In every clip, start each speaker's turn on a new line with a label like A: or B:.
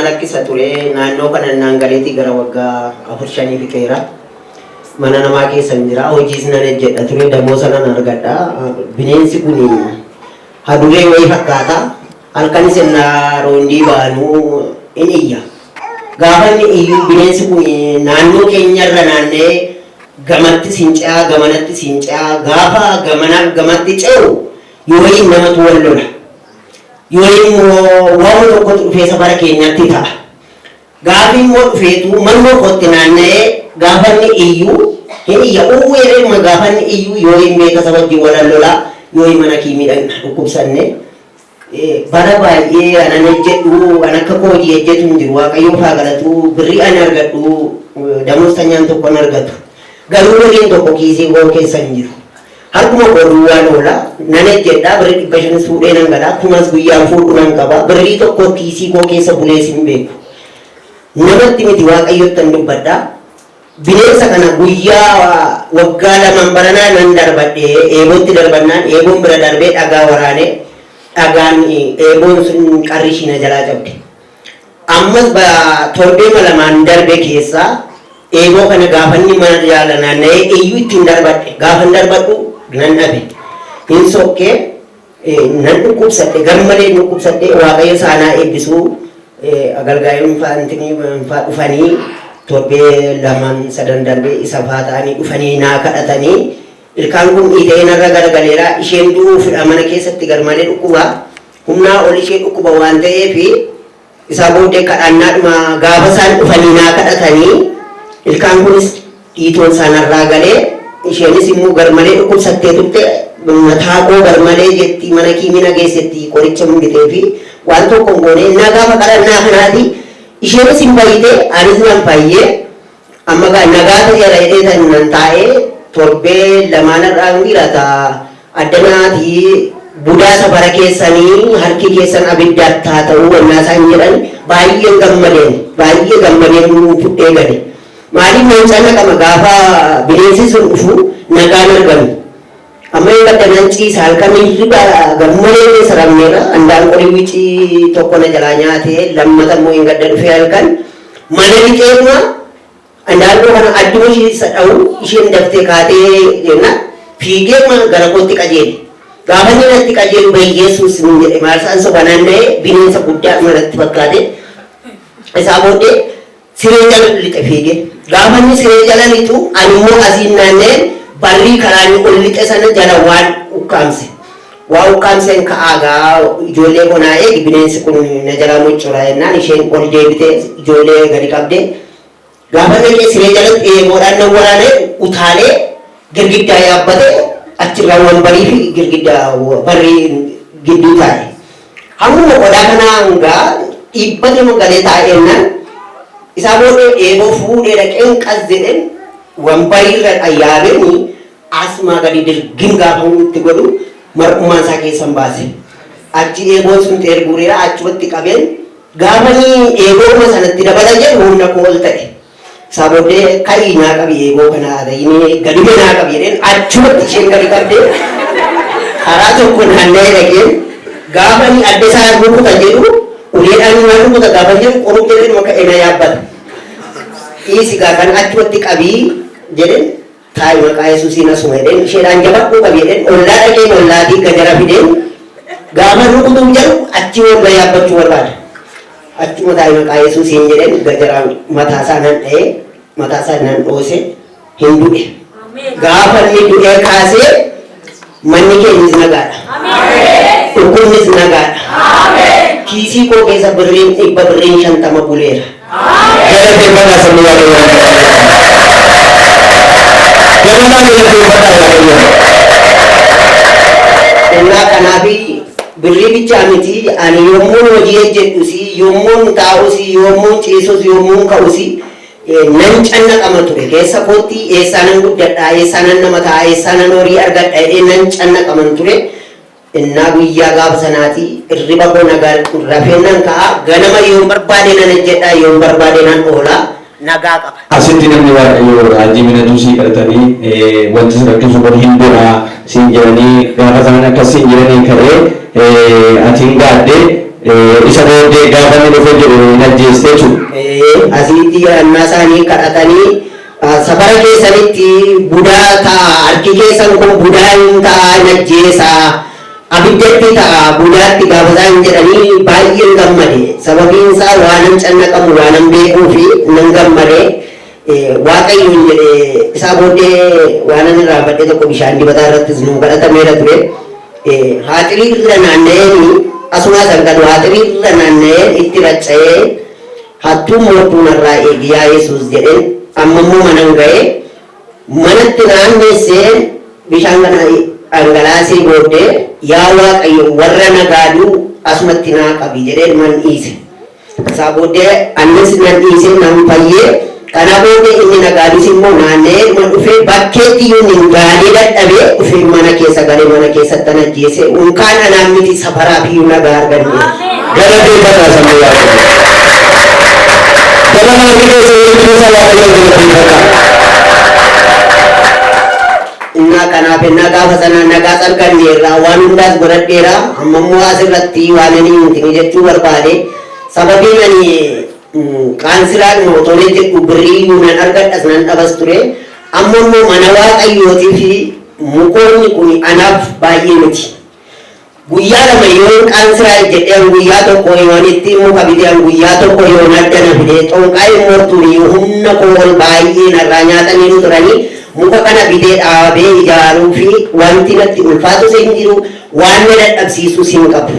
A: Lakkisa ture naannoo kana naangaleetii gara waggaa 4-5 fixeera. Mana namaa keessa jira. Hojiis nan hojjedha ture damoosa nan argadha. Bineensi kun haduree wayii fakkaata. Halkanis innaa roondii baanuu in iyya. Gaafa inni iyyuu bineensi kun naannoo keenyarra naannee gamatti sincaa gamanatti sincaa gaafa gamatti ce'u yoo namatu wal lola. Yoo waan tokko dhufee safara keenyatti ta'a. Gaafi immoo dhufeetu mannoo kootti naanna'ee gaafa inni iyyuu hin iyya uwweeree gaafa inni iyyuu yoo hin beeka sababbii wal lolaa yoo mana kiimiidhaan dhukkubsanne bara baay'ee anan hojjedhu an akka koojii hojjetu hin jiru waaqayyoo faa galatu birrii an argadhu damoostanyaan tokko an argatu garuu waliin tokko kiisii koo keessa hin jiru. Harkuma kooduu waan oola nan hojjedhaa birrii 500 fuudhee nan galaa kumas guyyaan fuudhu nan qaba birrii tokko kiisii koo keessa bulees hin beeku. Namatti miti waaqayyoottan dubbadhaa. Bineensa kana guyyaa waggaa lamaan baranaa nan darbadhee eebootti darbannaan eeboon bira darbee dhagaa waraanee dhagaan eeboon sun qarrishii na jalaa cabde. Ammas torbee lamaan darbe keessaa eeboo kana gaafanni mana jala naanna'ee iyyuu ittiin darbadhe gaafan darbadhu nan dhabe. Hin sokkee nan dhukkubsadhe garmalee dhukkubsadhe waaqayyo saanaa eebbisuu agalgaayuun fa'aa dhufanii torbee lamaan sadan darbee isa fa'aa ta'anii dhufanii naa kadhatanii ilkaan kun dhiitee narra gargaleera isheen du'uufidha mana keessatti garmalee dhukkuba humnaa ol ishee dhukkuba waan ta'eef isaa booddee kadhannaadhuma gaafa isaan dhufanii naa kadhatanii ilkaan kunis dhiitoon isaanarraa galee isheenis immoo garmalee dhukkubsattee turte mataa koo garmalee jetti mana kiimina geessetti qoricha muditee fi waan tokko goonee na gaafa kadhannaa kanaati isheenis hin fayyite anis nan fayyee amma nagaa ta'eera jedhee nan taa'ee torbee lamaanarraa hiriirata addanaatii budaa safara keessanii harki keessan abiddaat haa ta'uu wannaa isaan jedhan baay'ee gammadeen fudhee gale. Maaliif meeshaan qaba gaafa bineensi sun dhufu nagaan argamu. Amma yoo gaddanan ciisa halkanii riba gammadee saramneera andaan qorii wicii tokko na jalaa nyaatee lammata immoo hin gadda dhufee halkan mana liqeema andaan kana adduma isa dha'u isheen daftee kaatee jenna fiigee gara kootti qajeele. Gaafa inni natti qajeelu Yesuus hin jedhe maarsaan sobanaan ta'ee bineensa guddaa irratti fakkaate isaa booddee siree jala lixe fiigee. Gaafa inni siree jala lixu ani immoo asiin naanneen barrii karaanii ol lixe sana jala waan ukkaamse. Waa ukkaamseen ka'aagaa ijoollee konaa eegi bineensi kun na jalaa muccuraa jennaan isheen ol deebitee ijoollee gadi qabdee gaafa inni siree jalatti eeboodhaan nan waraanee utaalee girgiddaa yaabbatee achirraa wambarii fi girgiddaa barrii gidduu taa'e. Hammuma qodaa kanaa hangaa dhiibbate magalee taa'ennaan isaa booddee eeboo fuudhee dhaqeen qas jedheen wambariirra dhayyaabeen asmaa gadi dirgin gaafa itti godhu mar'ummaa isaa keessan baase. Achi eeboon sun xeerguureera achumatti qabeen gaafanii eebooma sanatti dabala jedhu humna koo ol ta'e. Isaa booddee ka'ii naa qabi eeboo kana adayinee gadime naa qabi jedheen achumatti isheen gadi qabdee karaa tokko naanna'ee dhaqeen gaafanii adda isaa rukuta jedhu uleedhaan waan rukuta gaafa jedhu qoruu jedheen maka ena yaabbata. Isigaa kan achumatti qabii jedheen taa'ee maqaa Yesuusiin asuma jedheen isheedhaan jabadhuu qabi jedheen ollaa dhaqeen ollaatii gajara fideen gaafa rukutuuf jedhu achi wanta yaabbachuu barbaada. Achuma taa'ee maqaa Yesuusiin jedheen gajaraan mataasaa nan dha'ee mataasaa nan dhoose hin du'e. Gaafa inni du'ee kaasee manni keenyis nagaadha. Dhukkubnis nagaadha. Kiisii koo keessa birriin 150 buleera. Innaa kanaafi birrii bichaa miti ani yommuu hojii hojjedhusi yommuu taa'usi yommuu ciisusi yommuu ka'usi nan cannaqama ture keessa kootti eessaanan guddadhaa eessaanan nama ta'a eessaanan horii argadha jedhee nan cannaqaman ture. Innaa guyyaa gaafa sanaati irriba koo nagaa rafeennan ka'a ganama yoon barbaade nan hojjedhaa yoon barbaade nan oolaa nagaa qaba.
B: Asitti namni waaqayyo raajii minatu sii kadhatanii wanti sin rakkisu kun hin duraa siin jedhanii gaafa isaan akkas siin jedhanii ka'ee ati hin gaadde isa booddee gaafa inni dhufe jedhu hin ajjeeste jechuudha.
A: Asitti annaa isaanii kadhatanii safara keessanitti budaa ta'a harki keessan kun budaa hin ta'a hin ajjeesaa abiddatti ta'a budaatti gaafa isaan jedhanii baay'een gammade sababiin isaa waanan cannaqamu waanan beekuu fi nan gammade waaqayyoon jedhe isaa booddee waanan irraa badhe tokko bishaan dibataa irrattis nu kadhatameera ture haatirii irra naanna'een asuma sangaduu haatirii irra naanna'een itti racca'ee hattuun mootuun irraa eegiyaa Yesuus jedheen amma immoo manan ga'ee manatti naanneesseen bishaan kana dhangalaasee booddee yaa waaqayyo warra nagaaduu asumatti naa qabi jedheen man dhiise. Isaa booddee annis nan dhiise nan fayyee kana booddee inni nagaadus immoo naannee man dhufee bakkeetti yoon hin gaanii dadhabee dhufee mana keessa galee mana keessatti an ajjeese unkaan anaan miti safaraa fi nagaa arganne.
B: Galateeffataa sammuu yaadatu. Nama nama keessa yoo galateeffataa.
A: Innaa kanaaf innaa gaafa sana nagaas arganneerra waan hundaas godhadheera amma immoo asirratti waan ani hin jechuu barbaade sababiin ani qaansiraan mootolee jedhu birrii nan argadhas nan dhabas ture amma immoo mana waaqayyootii fi mukoonni kun anaaf baay'ee miti. Guyyaa lama yoo qaansiraa jedheen guyyaa tokko yoon itti muka bideen guyyaa tokko yoon addana fidee xonqaa'ee mortuun humna kool baay'ee narraa nyaatanii turanii muka kana bidee dhaabee ijaaruu fi wanti natti ulfaatu hin jiru waan na dadhabsiisu hin qabu.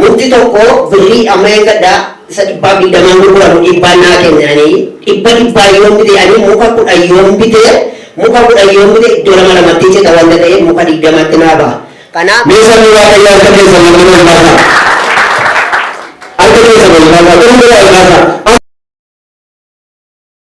A: Mukti tokko birrii amma eeggadhaa isa 220 gurguramu dhibbaan naa kennanii dhibbaa yoon bite'anii muka 10 yoon bitee iddoo lama lamatti cita wanta ta'eef muka 20tti naa ba'a. Kanaaf
B: Meeshaan waaqayyaa harka keessa namni hirmaata. Harka keessa hirmaata.